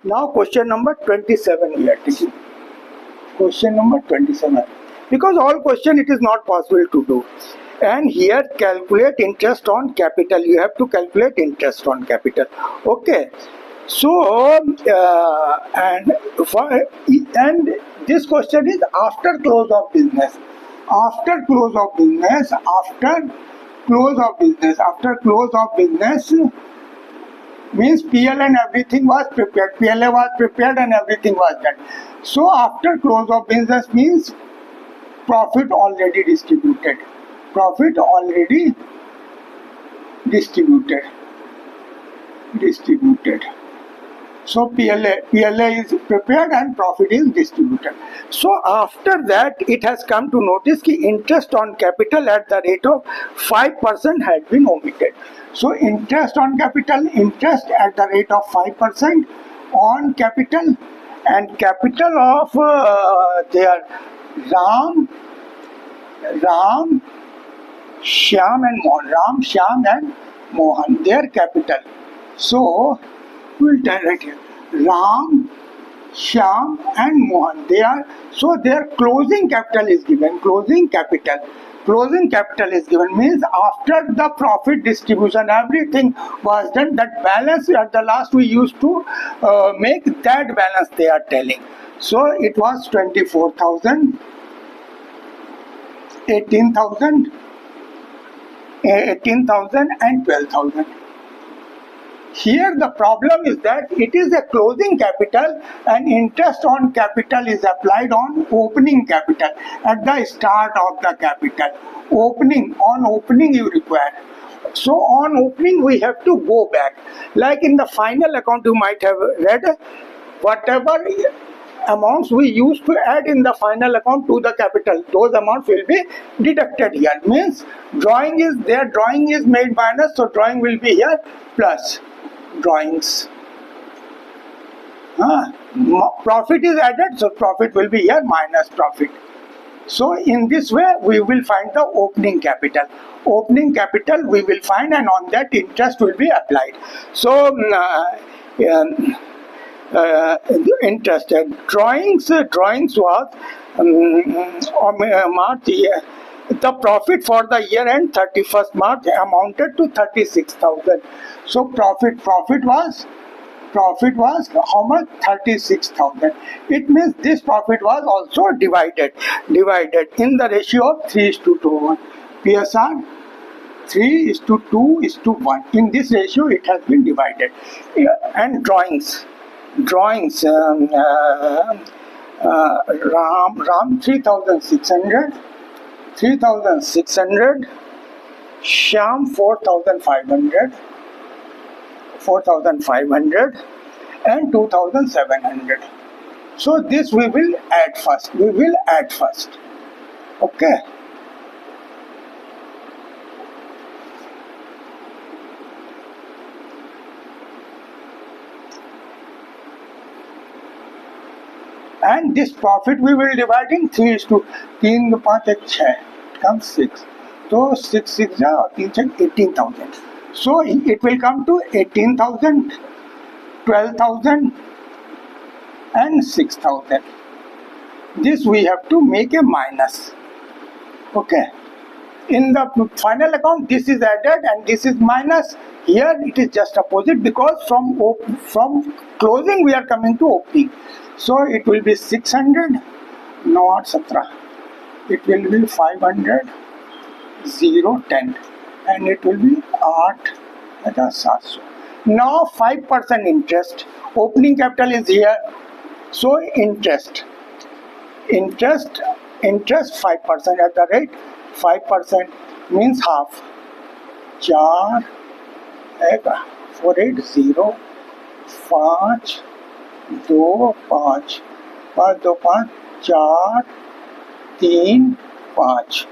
Now question number 27 we are taking. Question number 27. Because all question it is not possible to do. And here calculate interest on capital. You have to calculate interest on capital. Okay. So and this question is after close of business. After close of business. After close of business means PL and everything was prepared. PLA was prepared and everything was done. So after close of business means profit already distributed. Profit already distributed. So PLA is prepared and profit is distributed. So after that it has come to notice that interest on capital at the rate of 5% had been omitted. So interest on capital, interest at the rate of 5% on capital, and capital of their Ram, Shyam and Mohan, their capital. So we will tell right here, Ram, Shyam and Mohan, so their closing capital is given. Closing capital is given means after the profit distribution everything was done, that balance at the last we used to make that balance they are telling. So it was 24,000, 18,000 and 12,000. Here the problem is that it is a closing capital and interest on capital is applied on opening capital at the start of the capital. On opening you require. So on opening we have to go back. Like in the final account you might have read, whatever amounts we used to add in the final account to the capital, those amounts will be deducted here. Means drawing is made minus, so drawing will be here plus drawings. Profit is added, so profit will be here minus profit. So in this way we will find the opening capital. Opening capital we will find, and on that interest will be applied. So interest drawings was March year. The profit for the year end 31st March amounted to 36,000. So profit was how much? 36,000. It means this profit was also divided in the ratio of 3:2. PSR 3:2:1. In this ratio it has been divided. And drawings Ram 3,600, Shyam 4,500 and 2,700. So this we will add first. Okay. And this profit we will divide in 3:3, 5, 6, it comes 6. So 6 6 18,000. So it will come to 18,000, 12,000 and 6,000. This we have to make a minus. Okay. In the final account this is added and this is minus. Here it is just opposite, because from closing we are coming to opening. So it will be 600, not 17. It will be 500, 0, 10. And it will be 8,700. Now 5% interest. Opening capital is here. So interest 5% at the rate 5% means half. 4, 8, 0, 5, 2, 5, 5, 2, 5, 4, 3, 5.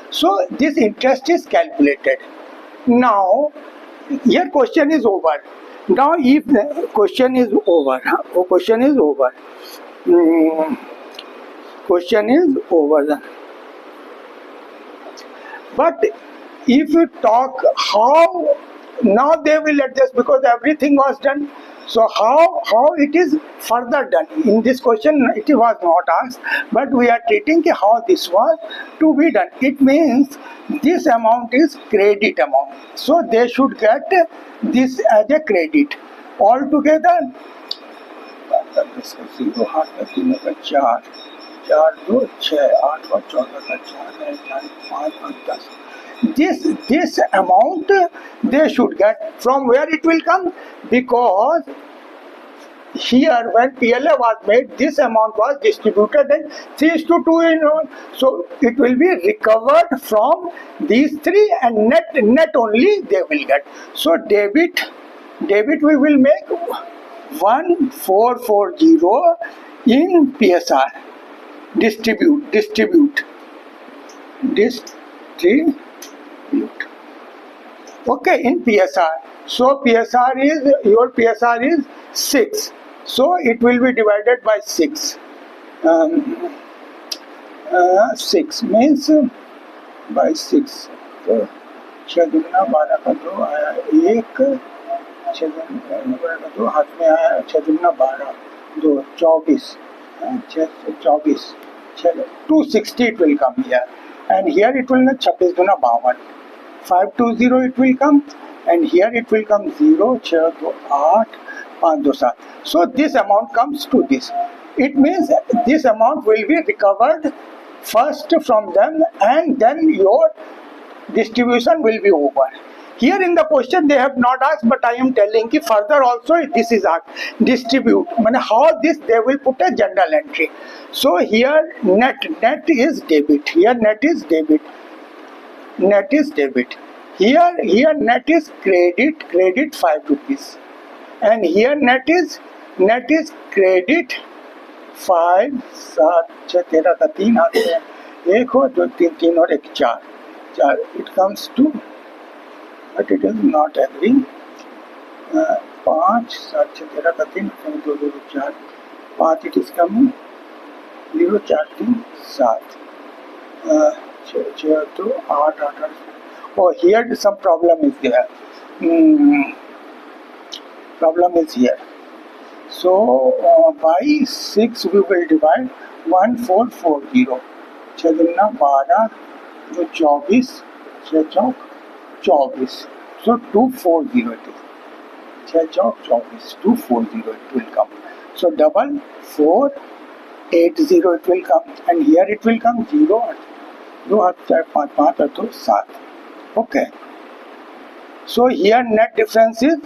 So this interest is calculated. Now, here question is over. Now, if the question is over, question is over. Question is over. But if you talk how now they will adjust because everything was done. So how it is further done in this question, it was not asked, but we are treating how this was to be done. It means this amount is credit amount, so they should get this as a credit altogether. 0 हाथ का 3 का 4 4 2 6 8 और 14 का 4 5 और 10. This amount they should get. From where it will come? Because here when PLA was made, this amount was distributed in 3:2 in one. So it will be recovered from these three, and net only they will get. So debit we will make 1440 in PSR. Distribute. Okay, in PSR. So your PSR is 6. So it will be divided by 6. 6 means by 6. So 6 दुगना 12 का 2 आया 1, 6 का 2 हाथ में आया 6 दुगना 12 2 24 24 260 it will come here, and here it will not 26 दुना 52 520 it will come, and here it will come 0 6 2 8 5 2 7. So this amount comes to this. It means this amount will be recovered first from them, and then your distribution will be over. Here in the question they have not asked, but I am telling you further also this is asked. Distribute. How this they will put a journal entry. So here net is debit. Here net is debit. Net is debit. Here net is credit 5 rupees. And here net is credit 5 7 6 13 का 3 आते हैं 1 हो 2 3 3 और 1 4 it comes to, but it is not agreeing. 5 7 6 13 का 3 2 2 4 5 it is coming 0 4 3 7 6 2 8 8. Oh, here some problem is there. Problem is here. So by 6 we will divide 1440. 6 दुगना 12 जो 24 6 चौक 24. So 240 it is. 6 Chowk 24 240 it will come. So double 480 it will come, and here it will come 0 2 8 4 5 5 और 2 7. Okay. So here net difference is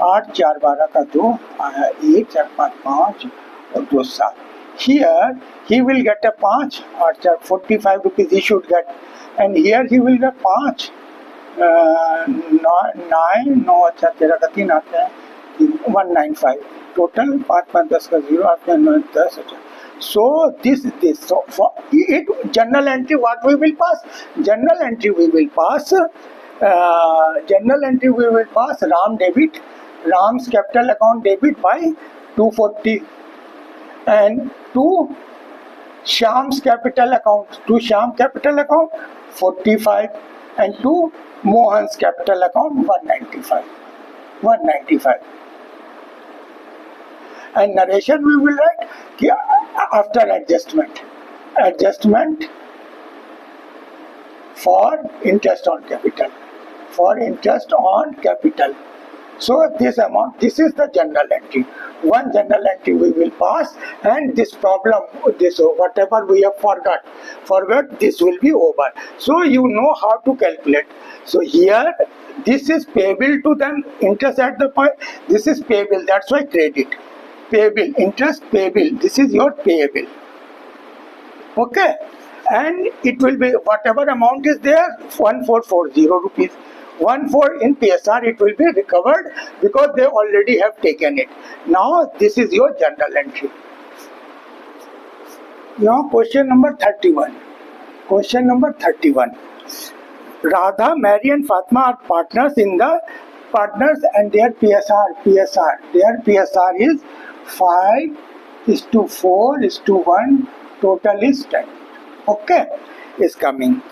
8 4 12 का 2 आया 1 4 5 5 और 2 7. Here he will get a 5 8 4 45 rupees he should get, and here he will get 5 9 9 अच्छा 13 का 3 आते हैं 195 total 5 5 10 का 0 आते हैं 9 10 अच्छा. So this so for it journal entry what we will pass? Journal entry we will pass Ram debit, Ram's capital account debit by 240, and to Shyam's capital account 45, and to Mohan's capital account 195. And narration we will write after adjustment for interest on capital. So this amount, this is the journal entry. One journal entry we will pass, and this problem, this whatever we have forgot, this will be over. So you know how to calculate. So here this is payable to them, interest at the point, this is payable, that's why credit. Payable, interest payable, this is your payable. Okay, and it will be whatever amount is there 1440 rupees. 14 in PSR it will be recovered because they already have taken it. Now this is your journal entry. Now question number 31. Radha, Mary and Fatma are partners in the partners and their PSR. Their PSR is 5:4:1. Total is 10. Okay, is coming.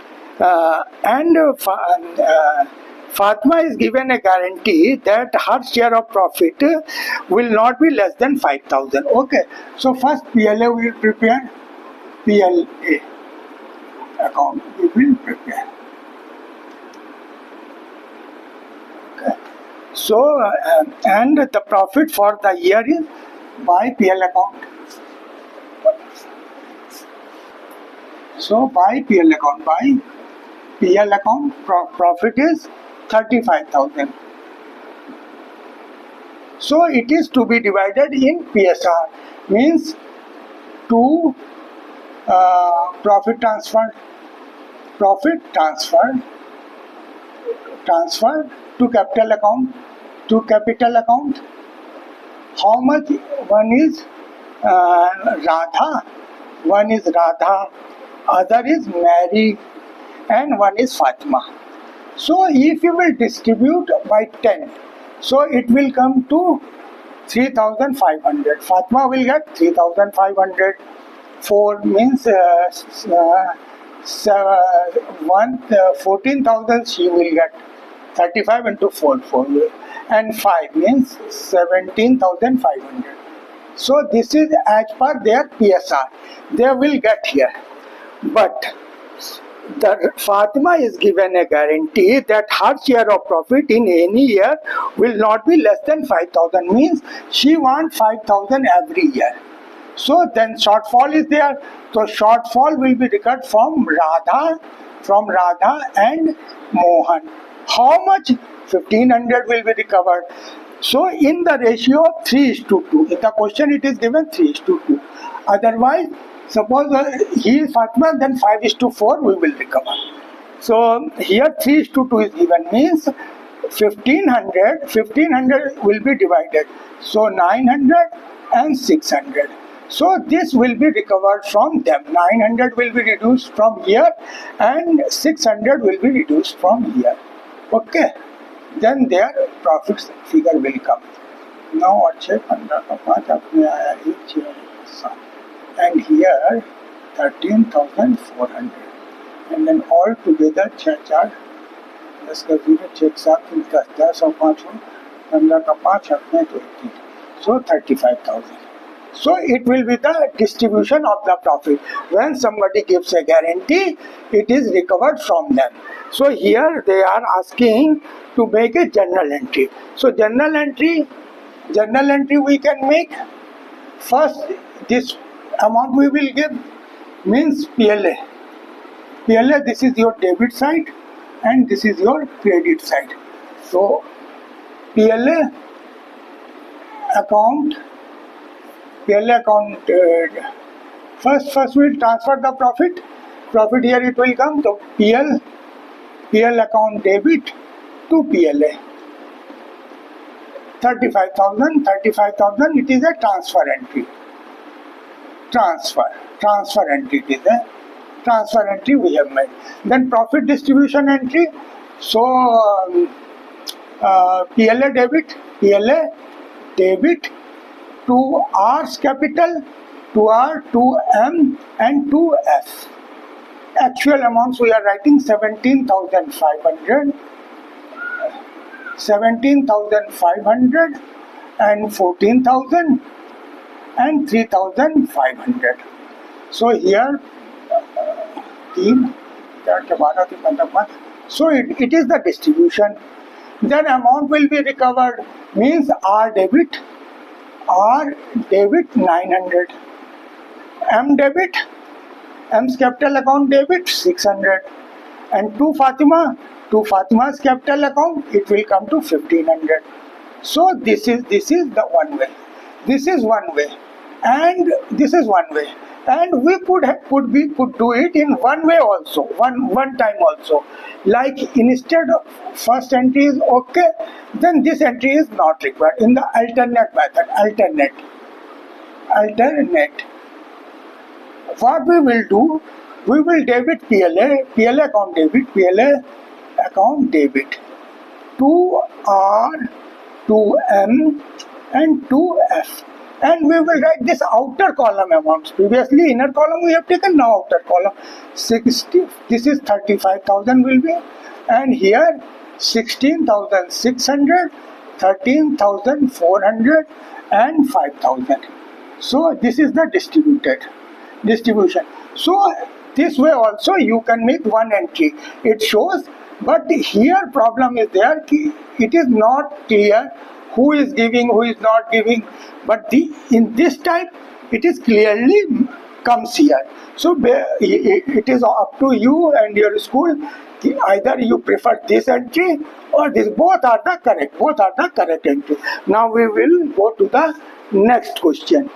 Fatma is given a guarantee that her share of profit will not be less than 5,000. Okay, so first PLA will prepare. PLA account we will prepare. Okay. So and the profit for the year is by PL account. So by PL account, profit is 35,000. So it is to be divided in PSR, means to profit transfer to capital account. How much? One is Radha, other is Mary, and one is Fatima. So if you will distribute by 10, so it will come to 3,500. Fatima will get 3,500. 4 means 14,000 she will get. 35 into 4, and 5 means 17,500. So this is as per their PSR. They will get here. But the Fatima is given a guarantee that her share of profit in any year will not be less than 5,000. Means she wants 5,000 every year. So then shortfall is there. So shortfall will be recovered from Radha and Mohan. How much? 1,500 will be recovered. So in the ratio 3:2. In the question it is given 3:2. Otherwise, suppose he is Fatima, then 5:4 we will recover. So here 3:2 is given, means 1,500 will be divided. So 900 and 600. So this will be recovered from them. 900 will be reduced from here and 600 will be reduced from here. Okay. Then their profits figure will come. Now and here 13,400, and then all together 6 इसका 0 6 7 10 10 और 5 15 का 5 अपने तो 18, so 35,000. So it will be the distribution of the profit. When somebody gives a guarantee, it is recovered from them. So here they are asking to make a journal entry. So journal entry we can make. First, this amount we will give means PLA. This is your debit side and this is your credit side. So PLA account, first we will transfer the profit here it will come. So PL account debit to PLA 35,000 it is a transfer entry. Transfer entry, it is a transfer entry we have made. Then profit distribution entry. So PLA debit to R's capital, to R, to M and to F. Actual amounts we are writing 17,500 and 14,000 and 3,500. So here so it is the distribution. Then amount will be recovered, means R debit 900, M's capital account debit 600, and to Fatima's capital account it will come to 1,500. So this is the one way. This is one way, and this is one way. And we could do it in one way also, one time also. Like instead of first entry is okay, then this entry is not required. In the alternate method, alternate. What we will do, we will debit PLA account debit, 2R, 2M and 2F. And we will write this outer column amounts. Previously inner column we have taken, now outer column. 60, this is 35,000 will be, and here 16,600, 13,400 and 5,000. So this is the distribution. So this way also you can make one entry. It shows, but here problem is there. It is not clear who is giving, who is not giving. But in this type, it is clearly comes here. So it is up to you and your school. Either you prefer this entry or this. Both are the correct entry. Now we will go to the next question.